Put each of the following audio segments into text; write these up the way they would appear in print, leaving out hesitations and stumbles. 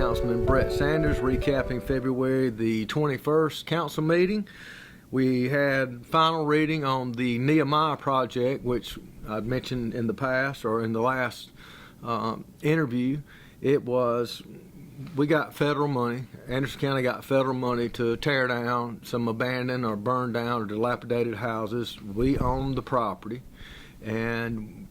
Councilman Brett Sanders recapping February the 21st council meeting. We had final reading on the Nehemiah project, which I'd mentioned in the past or in the last interview. We got federal money. Anderson County got federal money to tear down some abandoned or burned down or dilapidated houses. We own the property, and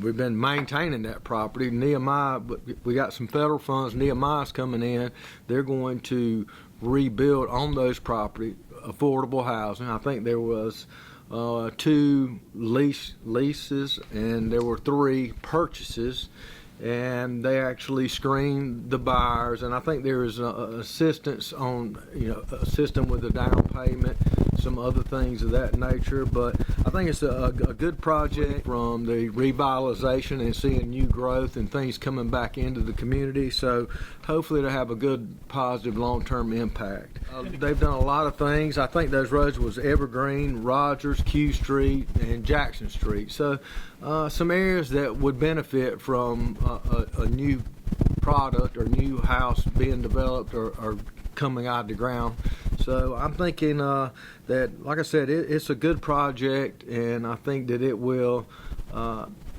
we've been maintaining that property. Nehemiah, we got some federal funds. Nehemiah's coming in. They're going to rebuild on those property affordable housing. I think there was 2 leases, and there were 3 purchases. And they actually screened the buyers, and I think there is assistance on, a system with a down payment, some other things of that nature. But I think it's a good project from the revitalization and seeing new growth and things coming back into the community. So hopefully it'll have a good, positive, long-term impact. They've done a lot of things. I think those roads was Evergreen, Rogers, Q Street, and Jackson Street. So some areas that would benefit from a new product or new house being developed or coming out of the ground. So I'm thinking that, like I said, it's a good project, and I think that it will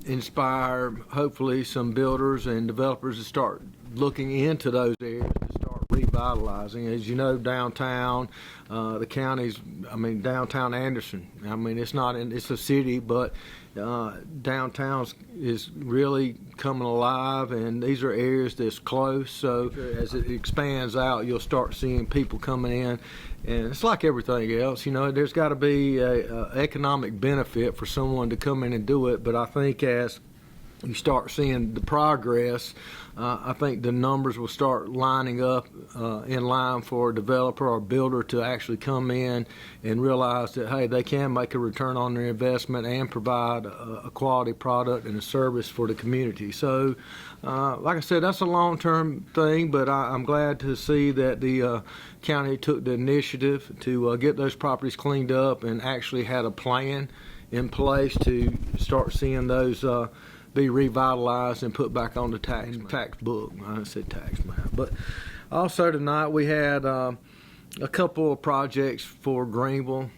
inspire, hopefully, some builders and developers to start looking into those areas to start revitalizing. As you know, downtown, the county's, downtown Anderson, it's a city, but downtown is really coming alive, and these are areas that's close. So as it expands out, you'll start seeing people coming in, and it's like everything else. There's got to be a economic benefit for someone to come in and do it. But I think as you start seeing the progress, I think the numbers will start lining up in line for a developer or builder to actually come in and realize that, hey, they can make a return on their investment and provide a quality product and a service for the community. So, like I said, that's a long-term thing, but I'm glad to see that the county took the initiative to get those properties cleaned up and actually had a plan in place to start seeing those be revitalized and put back on the tax book. I said tax map. But also tonight we had a couple of projects for Greenville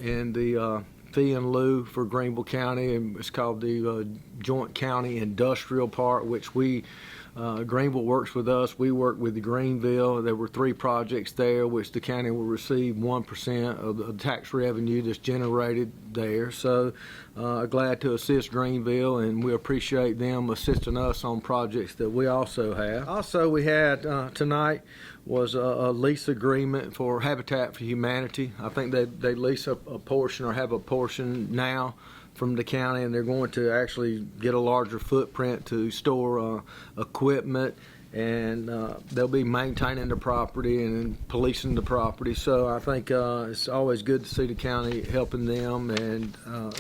in the fee and lieu for Greenville County, and it's called the Joint County Industrial Park, which Greenville works with us. We work with the Greenville. There were 3 projects there, which the county will receive 1% of the tax revenue that's generated there. So glad to assist Greenville, and we appreciate them assisting us on projects that we also have. Also, we had tonight was a lease agreement for Habitat for Humanity. I think they lease a portion or have a portion now from the county, and they're going to actually get a larger footprint to store equipment, and they'll be maintaining the property and policing the property. So I think it's always good to see the county helping them, and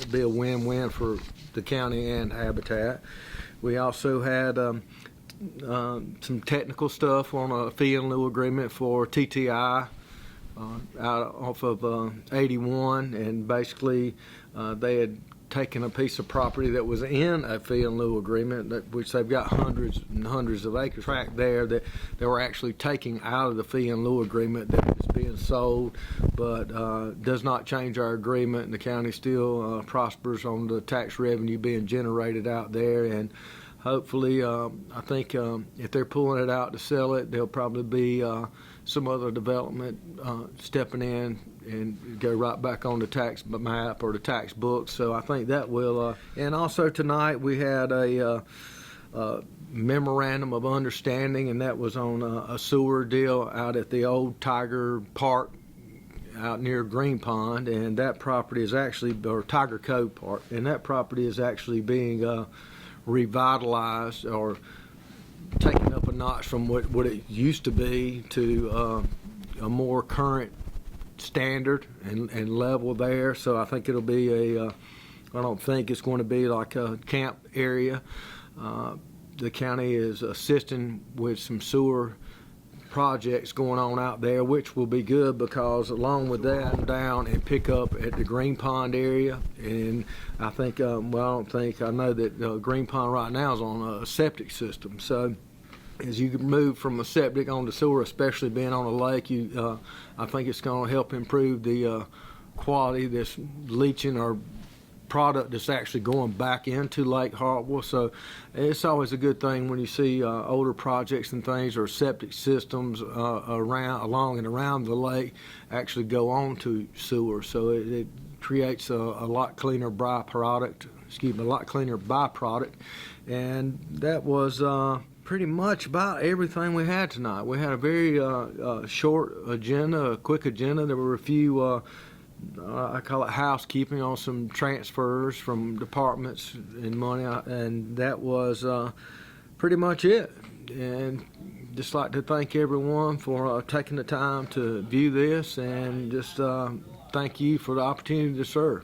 be a win-win for the county and Habitat. We also had some technical stuff on a fee and lieu agreement for TTI out off of 81, and basically they had taken a piece of property that was in a fee and lieu agreement, which they've got hundreds and hundreds of acres tract there that they were actually taking out of the fee and lieu agreement that is being sold, but does not change our agreement, and the county still prospers on the tax revenue being generated out there. And hopefully, I think if they're pulling it out to sell it, there'll probably be some other development stepping in and go right back on the tax map or the tax book. So I think that will. And also tonight we had a memorandum of understanding, and that was on a sewer deal out at the old Tiger Park out near Green Pond, and that property is actually, or Tiger Cove Park, and that property is actually being revitalized or taken up a notch from what it used to be to a more current standard and level there. So I think it'll be I don't think it's going to be like a camp area. The county is assisting with some sewer projects going on out there, which will be good, because along with that, down and pick up at the Green Pond area. And I think, I know that Green Pond right now is on a septic system. So as you move from a septic onto sewer, especially being on a lake, I think it's going to help improve the quality of this leaching or product that's actually going back into Lake Hartwell. So it's always a good thing when you see older projects and things or septic systems along and around the lake actually go on to sewer. So it creates a lot cleaner byproduct. And that was pretty much about everything we had tonight. We had a very short agenda, a quick agenda. There were a few I call it housekeeping on some transfers from departments and money, and that was pretty much it. And just like to thank everyone for taking the time to view this, and just thank you for the opportunity to serve.